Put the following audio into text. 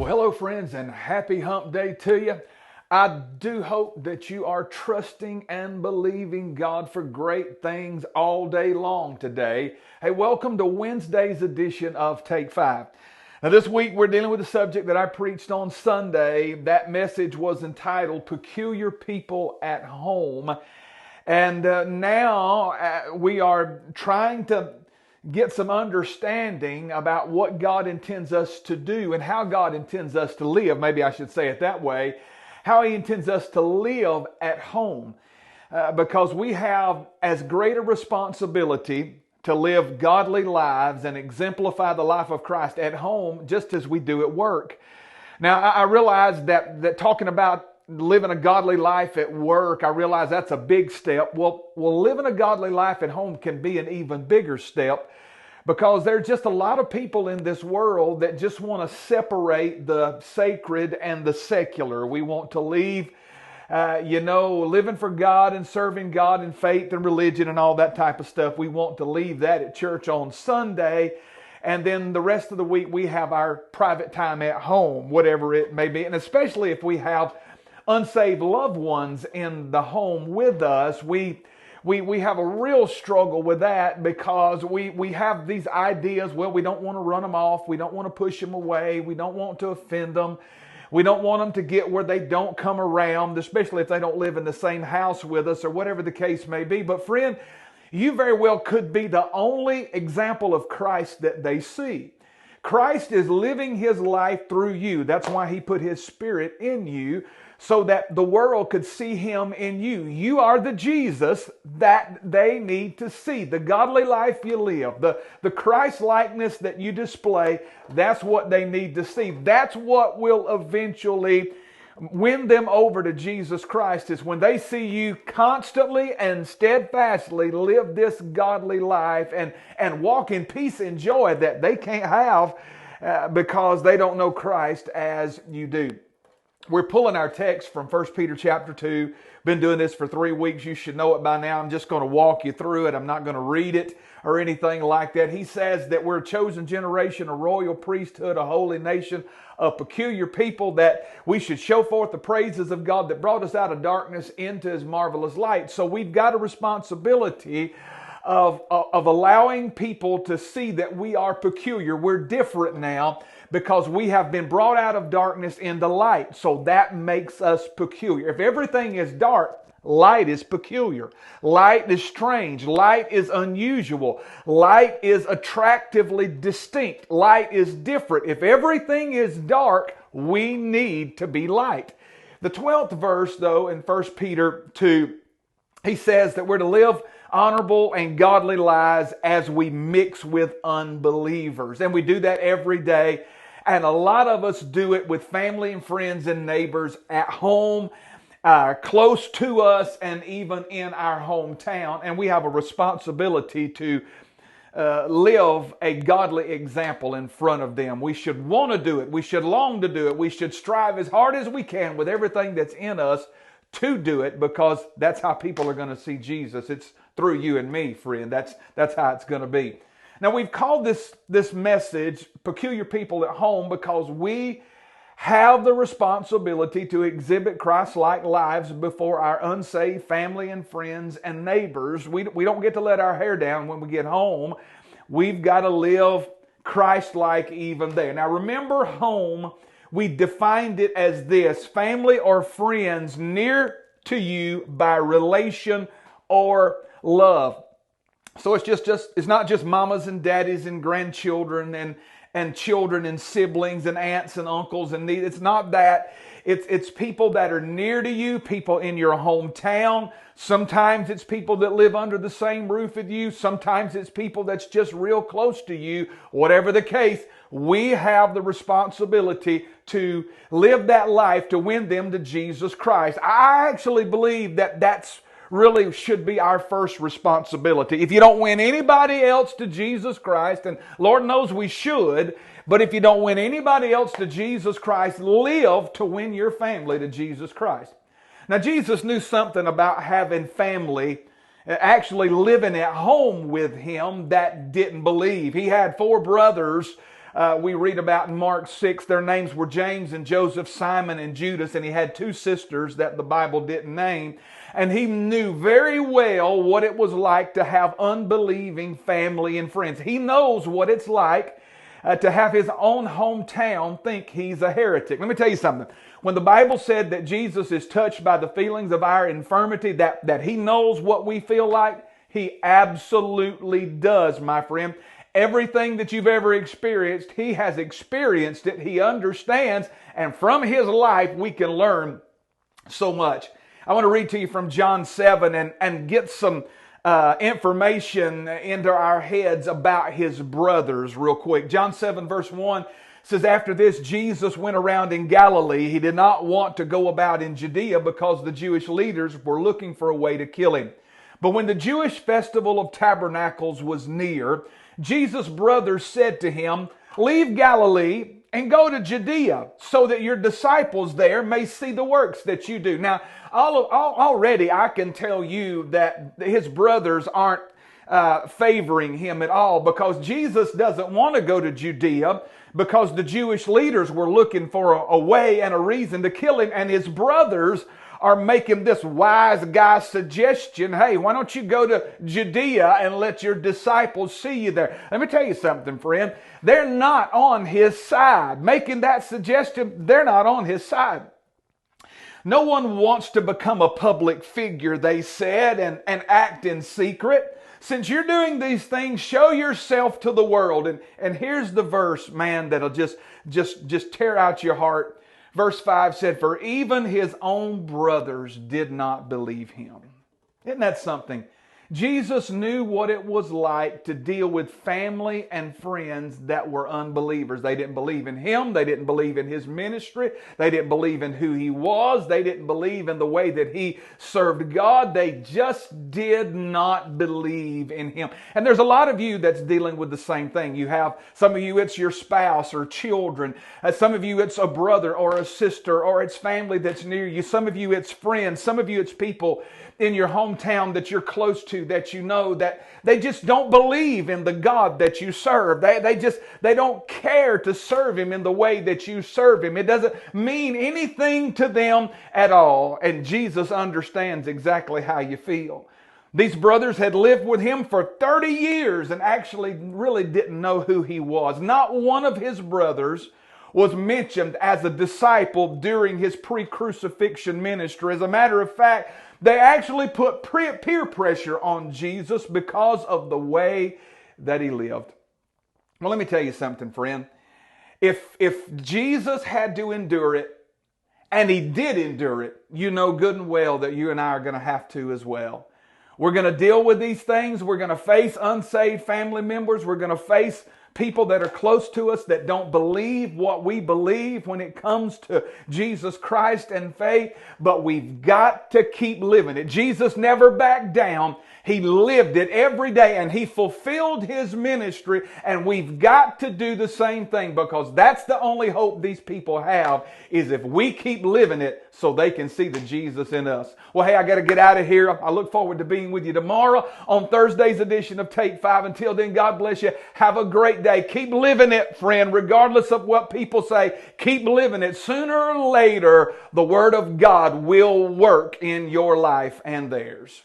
Well, hello, friends, and happy hump day to you. I do hope that you are trusting and believing God for great things all day long today. Hey, welcome to Wednesday's edition of Take 5. Now, this week we're dealing with a subject that I preached on Sunday. That message was entitled Peculiar People at Home. And now we are trying to get some understanding about what God intends us to do and how God intends us to live. Maybe I should say it that way. How He intends us to live at home. Because we have as great a responsibility to live godly lives and exemplify the life of Christ at home just as we do at work. Now, I realize that talking about living a godly life at work, I realize that's a big step. Well, living a godly life at home can be an even bigger step, because there's just a lot of people in this world that just want to separate the sacred and the secular. We want to leave, living for God and serving God in faith and religion and all that type of stuff. We want to leave that at church on Sunday. And then the rest of the week we have our private time at home, whatever it may be. And especially if we have unsaved loved ones in the home with us, we have a real struggle with that, because we have these ideas. Well, we don't want to run them off. We don't want to push them away. We don't want to offend them. We don't want them to get where they don't come around, especially if they don't live in the same house with us or whatever the case may be. But friend, you very well could be the only example of Christ that they see. Christ is living His life through you. That's why He put His Spirit in you, so that the world could see Him in you. You are the Jesus that they need to see. The godly life you live, the Christ-likeness that you display, that's what they need to see. That's what will eventually win them over to Jesus Christ, is when they see you constantly and steadfastly live this godly life and walk in peace and joy that they can't have because they don't know Christ as you do. We're pulling our text from 1 Peter chapter 2. Been doing this for 3 weeks. You should know it by now. I'm just going to walk you through it. I'm not going to read it or anything like that. He says that we're a chosen generation, a royal priesthood, a holy nation, a peculiar people, that we should show forth the praises of God that brought us out of darkness into His marvelous light. So we've got a responsibility of allowing people to see that we are peculiar. We're different now, because we have been brought out of darkness into light. So that makes us peculiar. If everything is dark, light is peculiar. Light is strange. Light is unusual. Light is attractively distinct. Light is different. If everything is dark, we need to be light. The 12th verse, though, in 1 Peter 2, he says that we're to live honorable and godly lives as we mix with unbelievers. And we do that every day. And a lot of us do it with family and friends and neighbors at home, close to us, and even in our hometown. And we have a responsibility to live a godly example in front of them. We should want to do it. We should long to do it. We should strive as hard as we can with everything that's in us to do it, because that's how people are going to see Jesus. It's through you and me, friend. That's how it's going to be. Now, we've called this message Peculiar People at Home, because we have the responsibility to exhibit Christ-like lives before our unsaved family and friends and neighbors. We don't get to let our hair down when we get home. We've got to live Christ-like even there. Now, remember, home, we defined it as this: family or friends near to you by relation or love. So it's not just mamas and daddies and grandchildren and children and siblings and aunts and uncles and it's not that. It's people that are near to you, people in your hometown. Sometimes it's people that live under the same roof with you. Sometimes it's people that's just real close to you. Whatever the case, we have the responsibility to live that life to win them to Jesus Christ. I actually believe that's really should be our first responsibility. If you don't win anybody else to Jesus Christ, and Lord knows we should, but if you don't win anybody else to Jesus Christ, live to win your family to Jesus Christ. Now, Jesus knew something about having family actually living at home with Him that didn't believe. He had 4 brothers we read about in Mark 6. Their names were James and Joseph, Simon and Judas, and he had two sisters that the Bible didn't name. And he knew very well what it was like to have unbelieving family and friends. He knows what it's like to have his own hometown think he's a heretic. Let me tell you something. When the Bible said that Jesus is touched by the feelings of our infirmity, that he knows what we feel like, he absolutely does, my friend. Everything that you've ever experienced, he has experienced it. He understands, and from his life we can learn so much. I want to read to you from John 7 and get some information into our heads about his brothers real quick. John 7 verse 1 says, after this, Jesus went around in Galilee. He did not want to go about in Judea because the Jewish leaders were looking for a way to kill him. But when the Jewish festival of tabernacles was near, Jesus' brothers said to him, leave Galilee and go to Judea so that your disciples there may see the works that you do. Now, already I can tell you that his brothers aren't favoring him at all, because Jesus doesn't want to go to Judea because the Jewish leaders were looking for a way and a reason to kill him, and his brothers are making this wise guy suggestion, hey, why don't you go to Judea and let your disciples see you there? Let me tell you something, friend. They're not on his side. Making that suggestion, they're not on his side. No one wants to become a public figure, they said, and act in secret. Since you're doing these things, show yourself to the world. And here's the verse, man, that'll just tear out your heart. Verse 5 said, for even his own brothers did not believe him. Isn't that something? Jesus knew what it was like to deal with family and friends that were unbelievers. They didn't believe in him. They didn't believe in his ministry. They didn't believe in who he was. They didn't believe in the way that he served God. They just did not believe in him. And there's a lot of you that's dealing with the same thing. You have, some of you, it's your spouse or children. Some of you, it's a brother or a sister, or it's family that's near you. Some of you, it's friends. Some of you, it's people in your hometown that you're close to, that you know, that they just don't believe in the God that you serve. They don't care to serve him in the way that you serve him. It doesn't mean anything to them at all. And Jesus understands exactly how you feel. These brothers had lived with him for 30 years and actually really didn't know who he was. Not one of his brothers was mentioned as a disciple during his pre-crucifixion ministry. As a matter of fact, they actually put peer pressure on Jesus because of the way that he lived. Well, let me tell you something, friend. If Jesus had to endure it, and he did endure it, you know good and well that you and I are going to have to as well. We're going to deal with these things. We're going to face unsaved family members. We're going to face people that are close to us that don't believe what we believe when it comes to Jesus Christ and faith. But we've got to keep living it. Jesus never backed down. He lived it every day, and he fulfilled his ministry, and we've got to do the same thing, because that's the only hope these people have, is if we keep living it so they can see the Jesus in us. Well, hey, I got to get out of here. I look forward to being with you tomorrow on Thursday's edition of Take 5. Until then, God bless you. Have a great day. Keep living it, friend, regardless of what people say. Keep living it. Sooner or later, the Word of God will work in your life and theirs.